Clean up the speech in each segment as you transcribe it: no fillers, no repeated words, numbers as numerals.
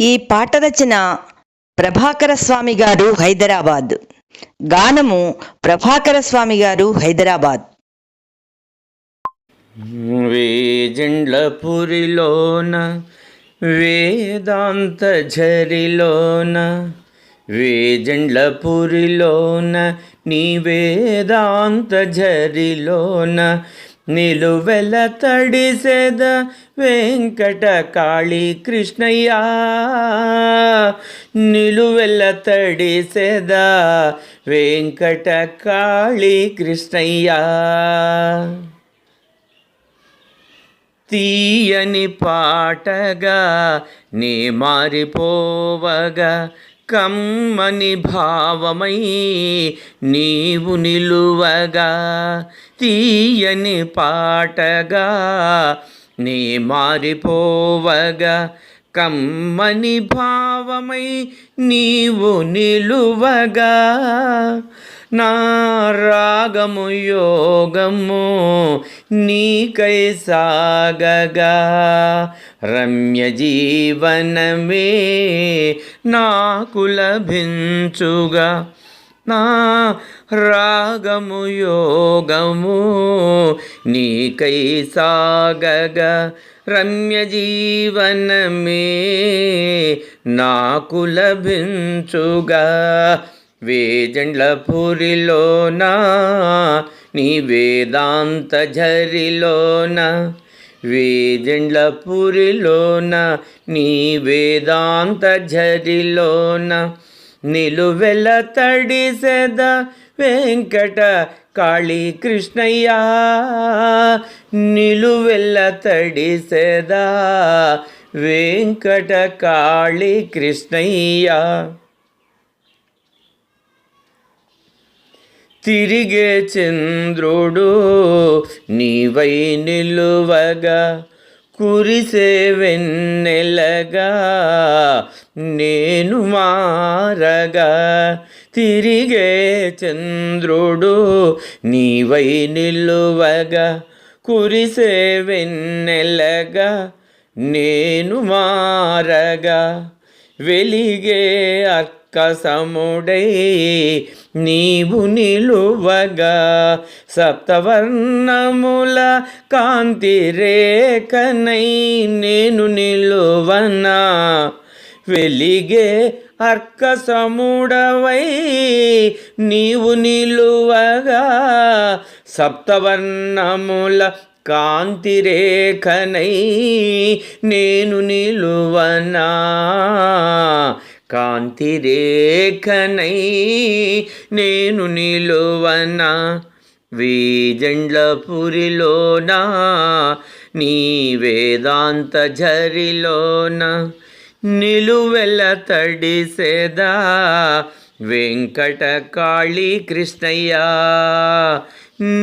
ఈ పాట రచన ప్రభాకర స్వామి గారు, హైదరాబాద్. గానము ప్రభాకర స్వామి గారు, హైదరాబాద్. వేజండ్లపురిలోన వేదాంత ఝరిలోన, వేజండ్లపురిలోన నీ వేదాంత ఝరిలోన, నిలువెల తడిసెద వెంకట కాళీ కృష్ణయ్య, నిలువెల తడిసెద వెంకట కాళీ కృష్ణయ్య. తీయని పాటగా నే మారిపోవగా, కమ్మని భావమై నీవు నిలువగా. తీయని పాటగా నే మారిపోవగా, కమ్మని భావమై నీవు నిలువగా. నా రాగము యోగము నీకై సాగగా, రమ్య జీవనమే నాకు లభించుగా. నా రాగము యోగము నీకై సాగగా, రమ్య జీవనమే నాకు లభించుగా. వేజండ్లపురిలోన నీ వేదాంత ఝరిలోన, వేజండ్లపురిలోన నీ వేదాంత ఝరిలోన, నిలువెల తడిసెద వెంకట కాళీ కృష్ణయ్య, నిలువెల తడిసెద వెంకట కాళీ కృష్ణయ్య. తిరిగే చంద్రుడు నీవై నిలువగా, కురిసే వెన్నెలగా నేను మారగా. తిరిగే చంద్రుడు నీవై నిలువగా, కురిసే వెన్నెలగా నేను మారగా. వెలిగే అక్కసముడై నీవు నిలువగా, సప్తవర్ణముల కాంతి రేఖనై నేను నిలువనా. వెలిగే అర్కసముడవై నీవు నిలువగా, సప్తవర్ణముల కాంతి రేఖనై నేను నిలువనా. కాంతి రేఖనై నేను నిలువనా. వేజండ్లపురిలోన నీ వేదాంత ఝరిలోన, నిలువెల తడిసెదా వెంకట కాళీ కృష్ణయ్య,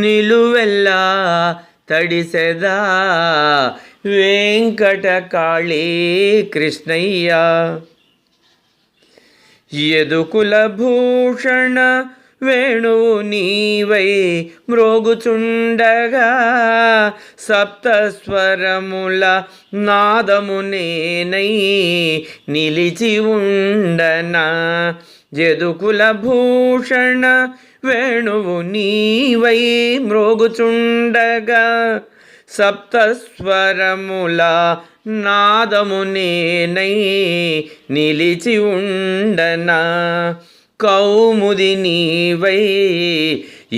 నిలువెల్ల తడిసెదా వెంకట కాళీ కృష్ణయ్య. యదుకుల భూషణ వేణువు నీవై మ్రోగుచుండగా, సప్తస్వరముల నాదము నేనై నిలిచి ఉండనా. యదుకుల భూషణ వేణువు నీవై మ్రోగుచుండగా, సప్తస్వరముల నాదము నేనై నిలిచి ఉండనా. కౌముది నీవై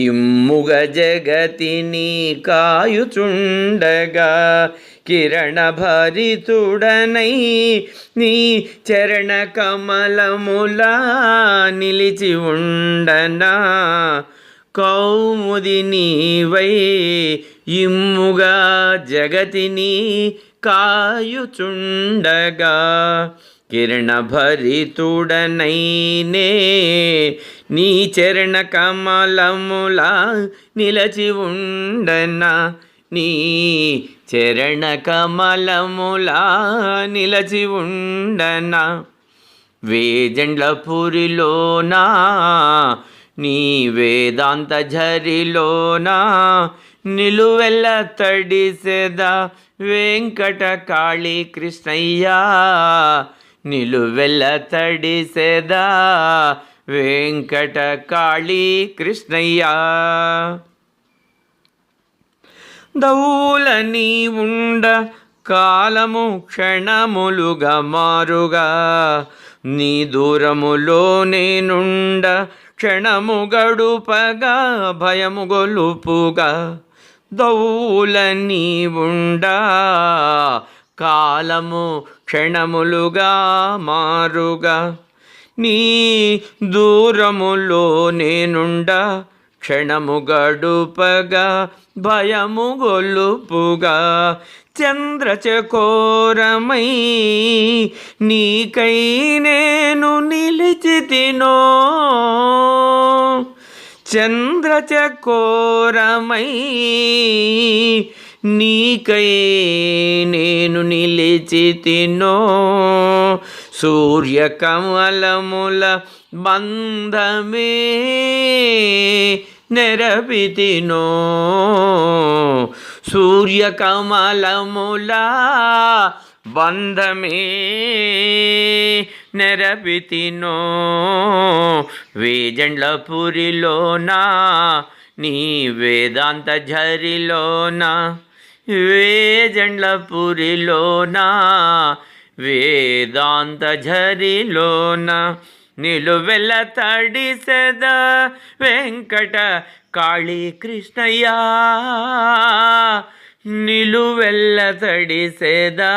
ఇమ్ముగ జగతిని కాయుచుండగా, కిరణ భరితుడనై నీ చరణ కమలములా నిలిచి ఉండనా. కౌముది నీవై ఇమ్ముగా జగతిని కాయుచుండగా, కిరణ భరితుడనైనే నీ చరణ కమలములా నిలచి ఉండనా. నీ చరణ కమలములా నిలచి ఉండనా. వేజండ్లపురిలోన నీ వేదాంత ఝరిలోన, నిలువెల్ల తడిసెద వెంకట కాళీ కృష్ణయ్య, నిలువెల్ల తడిసెదా వెంకట కాళీ కృష్ణయ్య. దౌలని ఉండ కాలము క్షణములుగా మారుగా, నీ దూరములో నేనుండ క్షణము గడుపగా భయము గొలుపుగా. దౌలని ఉండ కాలము క్షణములుగా మారుగా, నీ దూరములో నేనుండ క్షణము గడుపగా భయము గొలుపుగా. చంద్రచకోరమై నీకై నేను నిలిచితినో, చంద్రచకోరమై నీకై నేను నిలిచితినో. సూర్యకమలముల బంధమే నెరపితినో, సూర్యకమలముల బంధమే నెరపితినో. వేజండ్లపురిలోన నీ వేదాంత ఝరిలోన, వేజండ్లపురిలోన వేదాంత ఝరిలోన. నిలువెల్ల తడిసెదా వెంకట కాళీ కృష్ణయ్య, నిలువెల్ల తడిసెదా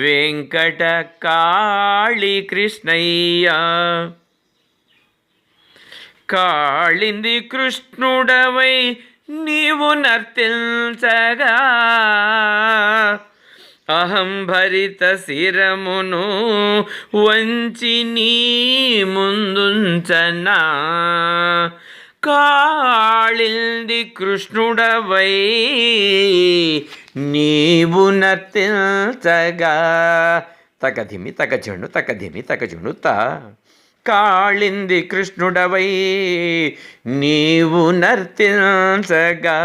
వెంకట కాళీ కృష్ణయ్య. కాళింది కృష్ణుడవై నీవు నర్తించగా, అహం భరిత శిరమును వంచి నీ ముందుంచనా. కాళింది కృష్ణుడవై నీవు నర్తించగా, తకధిమి తకజును తకధిమి తకజును త. కాళింది కృష్ణుడవై నీవు నర్తించగా,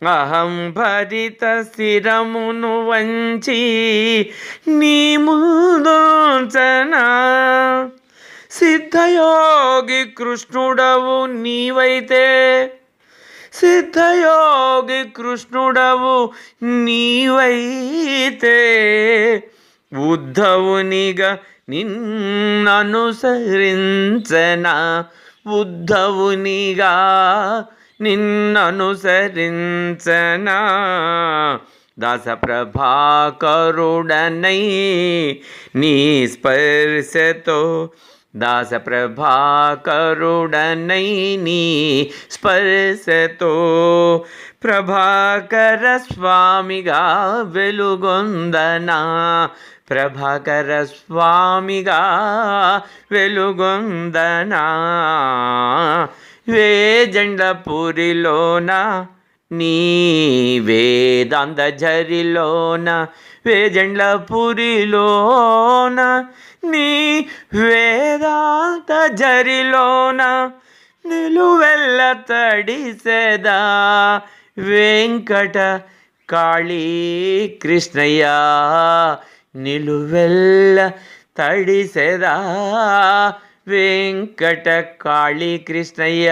అహం భరిత శిరమును వంచి నీ ముందుంచనా. సిద్ధయోగి కృష్ణుడవు నీవైతే, సిద్ధయోగి కృష్ణుడవు నీవైతే, ఉద్ధవునిగా నిన్ననుసరించనా, ఉద్ధవునిగా నిన్ననుసరించనా. దాస ప్రభాకరుడనై నీ స్పర్శతో, దాస ప్రభాకరుడనై నీ స్పర్శతో, ప్రభాకర స్వామిగా వెలుగొందనా, ప్రభాకర స్వామిగా వెలుగొందనా. వేజండ్లపురిలోన నీ వేదాంత ఝరిలోన, వేజండ్లపురిలోన నీ వేదాంత ఝరిలోన. నిలువెల్ల తడిసెదా వెంకట కాళీ కృష్ణయ్య, నిలువెల్ల తడిసెదా వెంకట కాళీ కృష్ణయ్య,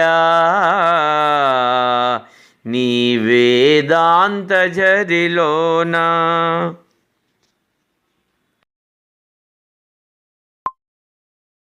నీ వేదాంత ఝరిలోన.